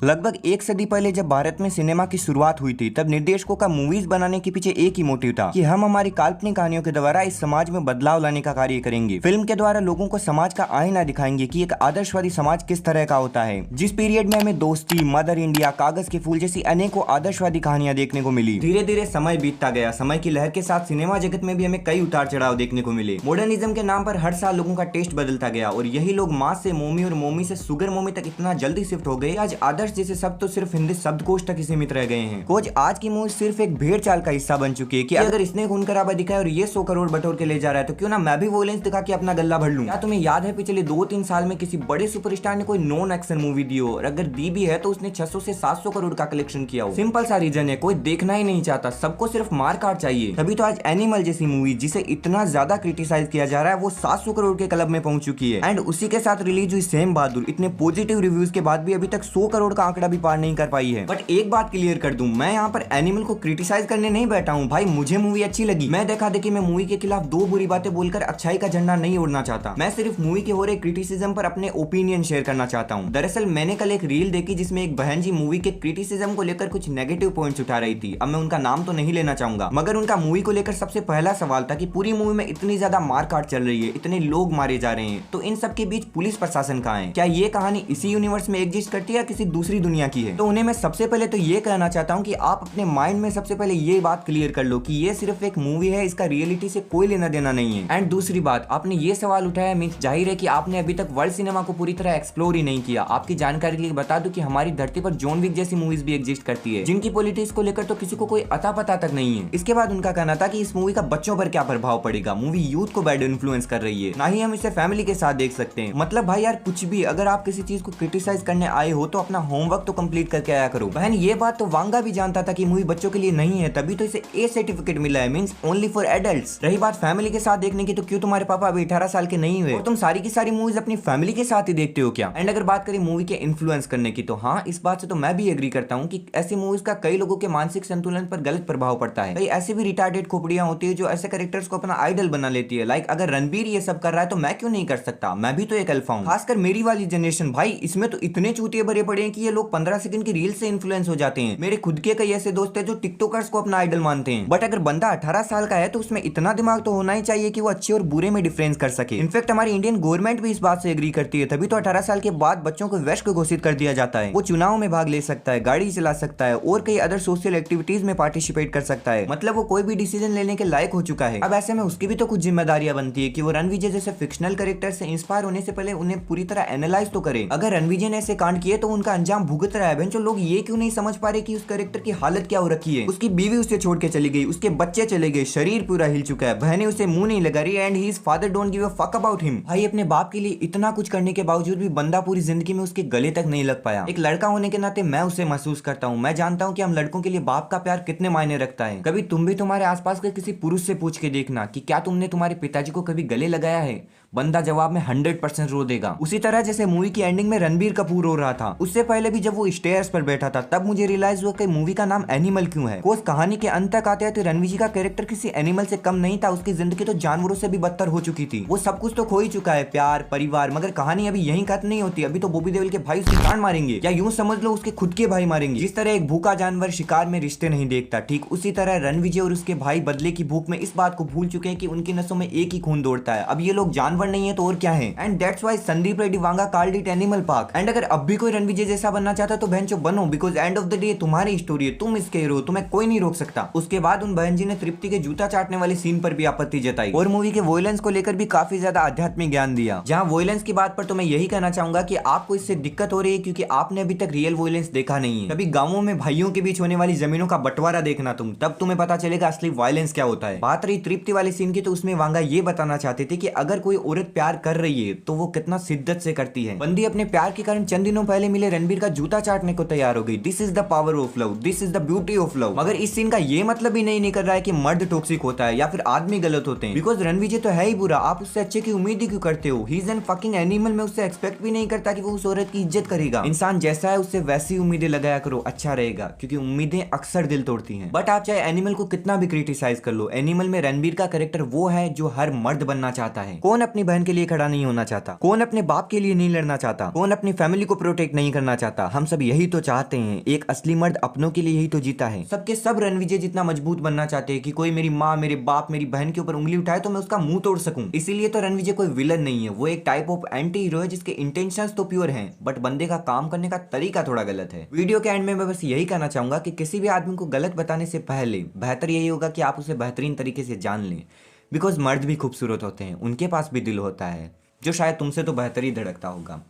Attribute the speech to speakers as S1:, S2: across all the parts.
S1: लगभग एक सदी पहले जब भारत में सिनेमा की शुरुआत हुई थी, तब निर्देशकों का मूवीज बनाने के पीछे एक ही मोटिव था कि हम हमारी काल्पनिक कहानियों के द्वारा इस समाज में बदलाव लाने का कार्य करेंगे। फिल्म के द्वारा लोगों को समाज का आईना दिखाएंगे कि एक आदर्शवादी समाज किस तरह का होता है। जिस पीरियड में हमें दोस्ती, मदर इंडिया, कागज के फूल जैसी अनेकों आदर्शवादी कहानियां देखने को मिली। धीरे धीरे समय बीतता गया। समय की लहर के साथ सिनेमा जगत में भी हमें कई उतार चढ़ाव देखने को मिले। मॉडर्निज्म के नाम पर हर साल लोगों का टेस्ट बदलता गया और यही लोग माँ से मोमी और मोमी से सुगर मोमी तक इतना जल्दी शिफ्ट हो गए, आज आदर्श जैसे शब्द तो सिर्फ हिंदी शब्दकोश तक ही सीमित रह गए हैं। कोच आज की मूवी सिर्फ एक भेड़ चाल का हिस्सा बन चुकी है कि अगर इसने खून खराबा दिखाया और ये 100 करोड़ बटोर के ले जा रहा है, तो क्यों ना मैं भी वोलेंस दिखा के अपना गल्ला भर लूं। क्या तुम्हें याद है पिछले 2-3 साल में किसी बड़े सुपरस्टार ने कोई नॉन एक्शन मूवी दी हो, और अगर दी भी है तो उसने 600 से 700 करोड़ का कलेक्शन किया हो? सिंपल सा रीजन है, कोई देखना ही नहीं चाहता, सबको सिर्फ मार काट चाहिए। तभी तो आज एनिमल जैसी मूवी, जिसे इतना ज्यादा क्रिटिसाइज किया जा रहा है, वो 700 करोड़ के क्लब में पहुंच चुकी है। एंड उसी के साथ रिलीज हुई सेम बहादुर इतने पॉजिटिव रिव्यूज के बाद भी अभी तक 100 करोड़ का आंकड़ा भी पार नहीं कर पाई है। बट एक बात क्लियर कर दूं, मैं यहाँ पर एनिमल को क्रिटिसाइज करने नहीं बैठा हूँ भाई। मुझे मूवी अच्छी लगी। मैं देखा देखी मैं मूवी के खिलाफ दो बुरी बातें बोलकर अच्छाई का झंडा नहीं उड़ना चाहता। मैं सिर्फ मूवी के हो रहे क्रिटिसिज्म पर अपने ओपिनियन शेयर करना चाहता हूँ। दरअसल मैंने कल एक रील देखी जिसमें एक बहन जी मूवी के क्रिटिसिज्म को लेकर कुछ नेगेटिव पॉइंट्स उठा रही थी। अब मैं उनका नाम तो नहीं लेना चाहूंगा, मगर उनका मूवी को लेकर सबसे पहला सवाल था कि पूरी मूवी में इतनी ज्यादा मारकाट चल रही है, इतने लोग मारे जा रहे हैं, तो इन सब के बीच पुलिस प्रशासन कहाँ है? क्या ये कहानी इसी यूनिवर्स में एग्जिस्ट करती है या किसी दूसरी दुनिया की है? तो उन्हें मैं सबसे पहले तो ये कहना चाहता हूँ कि आप अपने माइंड में सबसे पहले ये बात क्लियर कर लो कि ये सिर्फ एक मूवी है, इसका रियलिटी से कोई लेना देना नहीं है। एंड दूसरी बात, आपने ये सवाल उठाया, मींस जाहिर है कि आपने अभी तक वर्ल्ड सिनेमा को पूरी तरह एक्सप्लोर ही नहीं किया। आपकी जानकारी के लिए बता दूं कि हमारी धरती पर जॉन विक जैसी मूवीज भी एग्जिस्ट करती है, जिनकी पॉलिटिक्स को लेकर तो किसी को कोई अता पता तक नहीं है। इसके बाद उनका कहना था कि इस मूवी का बच्चों पर क्या प्रभाव पड़ेगा, मूवी यूथ को बैड इन्फ्लुएंस कर रही है, ना ही हम इसे फैमिली के साथ देख सकते हैं। मतलब भाई यार, कुछ भी, अगर आप किसी चीज को क्रिटिसाइज करने आए हो तो अपना होमवर्क तो कंप्लीट करके आया करो। बहन, ये बात तो वांगा भी जानता था कि मूवी बच्चों के लिए नहीं है, तभी तो इसे ए सर्टिफिकेट मिला है, मींस ओनली फॉर एडल्ट्स। रही बात फैमिली के साथ देखने की, तो क्यों तुम्हारे पापा अभी 18 साल के नहीं हुए और तुम सारी की सारी मूवीज अपनी फैमिली के साथ ही देखते हो क्या? एंड अगर बात करें मूवी के इन्फ्लुएंस करने की, तो हाँ, इस बात से तो मैं भी एग्री करता हूँ कि ऐसी मूवीज का कई लोगों के मानसिक संतुलन पर गलत प्रभाव पड़ता है। कई ऐसी भी रिटार्डेड खोपड़ियां होती है जो ऐसे कैरेक्टर्स को अपना आइडल बना लेती है। लाइक अगर रणबीर ये सब कर रहा है तो मैं क्यों नहीं कर सकता? मैं भी तो एक अल्फा हूं। खासकर मेरी वाली जनरेशन, भाई इसमें तो इतने चूतिए भरे पड़े हैं कि ये लोग 15 सेकंड की रील से इन्फ्लुएंस हो जाते हैं। मेरे खुद के कई ऐसे दोस्त हैं जो टिकटॉकर्स को अपना आइडल मानते हैं। बट अगर बंदा 18 साल का है तो उसमें इतना दिमाग तो होना ही चाहिए कि वो अच्छे और बुरे में डिफरेंस कर सके। इनफैक्ट हमारी इंडियन गवर्नमेंट भी इस बात से एग्री करती है, तभी तो 18 साल के बाद बच्चों को वयस्क घोषित कर दिया जाता है। वो चुनाव में भाग ले सकता है, गाड़ी चला सकता है और कई अदर सोशल एक्टिविटीज में पार्टिसिपेट कर सकता है। मतलब वो कोई भी डिसीजन लेने के लायक हो चुका है। अब ऐसे में उसकी भी तो कुछ जिम्मेदारियां बनती है कि वो रणविजय जैसे फिक्शनल कैरेक्टर से इंस्पायर होने से पहले उन्हें पूरी तरह एनालाइज तो करे। अगर रणविजय ने ऐसे कांड किए तो उनका अंजाम भुगत रहा है। जो लोग ये क्यों नहीं समझ पा रहे कि उस कैरेक्टर की हालत क्या हो रखी है? उसकी बीवी उसे छोड़ के चली गई, उसके बच्चे चले गए, शरीर पूरा हिल चुका है, बहनें उसे मुंह नहीं लगा रही, and his father don't give a fuck about him. भाई अपने बाप के लिए इतना कुछ करने के बावजूद भी बंदा पूरी जिंदगी में उसके गले तक नहीं लग पाया। एक लड़का होने के नाते मैं उसे महसूस करता हूँ। मैं जानता हूँ कि हम लड़कों के लिए बाप का प्यार कितने मायने रखता है। कभी तुम भी तुम्हारे आसपास के किसी पुरुष से पूछ के देखना कि क्या तुमने तुम्हारे पिताजी को कभी गले लगाया है? बंदा जवाब में 100% रो देगा। उसी तरह जैसे मूवी की एंडिंग में रणबीर कपूर रो रहा था, उससे पहले भी जब वो स्टेयर्स पर बैठा था तब मुझे रियलाइज हुआ कि मूवी का नाम एनिमल क्यों है। कोस कहानी के अंत तक आते थे रणवीर जी का कैरेक्टर किसी एनिमल से कम नहीं था। उसकी जिंदगी तो जानवरों से भी बदतर हो चुकी थी। वो सब कुछ तो खो ही चुका है, प्यार, परिवार, मगर कहानी अभी यहीं खत्म नहीं होती। अभी तो बॉबी देओल के भाई उसकी जान मारेंगे, या यूं समझ लो उसके खुद के भाई मारेंगे। जिस तरह एक भूखा जानवर शिकार में रिश्ते नहीं देखता, ठीक उसी तरह रणविजय और उसके भाई बदले की भूख में इस बात को भूल चुके हैं कि उनकी नसों में एक ही खून दौड़ता है। अब ये लोग जानवर नहीं है तो और क्या है? And that's why Sandeep Reddy Vanga called it animal park. And अगर अब भी कोई रणविजय जैसा बनना चाहता है तो बहन चो बनो, because end of the day तुम्हारी स्टोरी है, तुम इसके हीरो, तुम्हें कोई नहीं रोक सकता। उसके बाद उन बहन जी ने तृप्ति के जूता चाटने वाले सीन पर भी आपत्ति जताई और मूवी के वॉयलेंस को लेकर भी काफी ज्यादा आध्यात्मिक ज्ञान दिया। जहां वॉयलेंस की बात पर तो मैं यही कहना चाहूंगा कि आपको इससे दिक्कत हो रही है क्योंकि आपने अभी तक रियल वॉयलेंस देखा नहीं है। कभी गांवों में भाइयों के बीच होने वाली जमीनों का बंटवारा देखना तुम, तब तुम्हें पता चलेगा असली वायलेंस क्या होता है। बात रही तृप्ति वाले सीन की, तो उसमें वांगा ये बताना चाहते थे कि अगर कोई औरत प्यार कर रही है तो वो कितना शिद्दत से करती है। बंदी अपने प्यार के कारण चंद दिनों पहले मिले रणबीर का जूता चाटने को तैयार हो गई। This is the power of love, this is the beauty of love. मगर इस सीन का ये मतलब ही नहीं निकल रहा है कि मर्द टॉक्सिक होता है या फिर आदमी गलत होते हैं, बिकॉज रणविजय तो है ही बुरा। आप उससे अच्छे की उम्मीद ही क्यों करते हो? He is an fucking animal. मैं उससे एक्सपेक्ट भी नहीं करता कि वो उस औरत की इज्जत करेगा। इंसान जैसा है उससे वैसी उम्मीदें लगाया करो, अच्छा रहेगा, क्योंकि उम्मीदें अक्सर दिल तोड़ती हैं। बट आप चाहे एनिमल को कितना भी क्रिटिसाइज कर लो, एनिमल में रणबीर का कैरेक्टर वो है जो हर मर्द बनना चाहता है। कौन अपनी बहन के लिए खड़ा नहीं होना चाहता? कौन अपने बाप के लिए नहीं लड़ना चाहता? कौन अपनी फैमिली को प्रोटेक्ट नहीं करना चाहता? चाहता, हम सब यही तो चाहते हैं। एक असली मर्द अपनों के लिए यही तो जीता है। सबके सब रणविजय जितना मजबूत बनना चाहते हैं कि कोई मेरी माँ, मेरे बाप, मेरी बहन के ऊपर उंगली उठाए तो मैं उसका मुंह तोड़ सकूं। इसीलिए तो रणविजय कोई विलन नहीं है, वो एक टाइप ऑफ एंटी हीरो है जिसके इंटेंशंस तो प्योर हैं, बट बंदे का काम करने का तरीका थोड़ा गलत है। वीडियो के एंड में मैं बस यही कहना चाहूंगा कि किसी भी आदमी को गलत बताने से पहले बेहतर यही होगा कि आप उसे बेहतरीन तरीके से जान लें। बिकॉज मर्द भी खूबसूरत होते हैं, उनके पास भी दिल होता है जो शायद तुमसे तो बेहतर ही धड़कता होगा।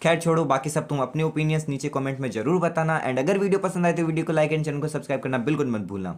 S1: खैर छोड़ो, बाकी सब तुम अपने ओपिनियंस नीचे कमेंट में जरूर बताना। एंड अगर वीडियो पसंद आए तो वीडियो को लाइक एंड चैनल को सब्सक्राइब करना बिल्कुल मत भूलना।